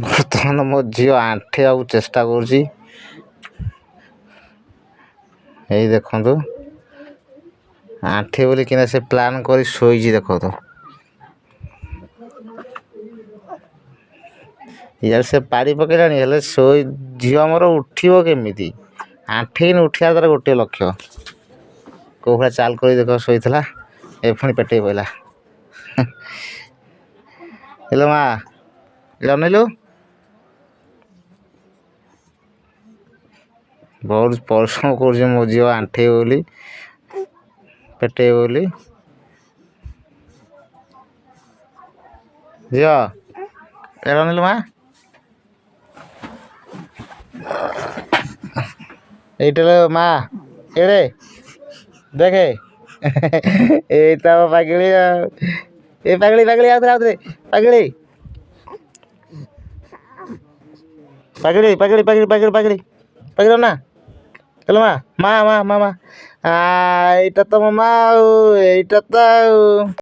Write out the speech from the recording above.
बर्तमान मो झील आंठे चेष्टा करुँची देखु आंठे बोली कि से प्लान कर शोची देख तो यार से पाड़ी पकड़ानी हेले शोई झील मोर उठिब केमी आंठे उठा तार गोटे लक्ष्य कौ भाई चाल कर देख शोला ए पुणी पेटे पड़ा हेलो माँ अनैलु बहुत परिश्रम कर मो झील आंठे बोली पेटे बोली झील अनैलु माँ ये माँ एड़े देखे ये पागली ये पागली पागली आउे पागली पागली पागली पागली पागली पागली पागल ना चलो माँ माँ माँ माँ माँ यहाँ तो मो माँ यहाँ तो।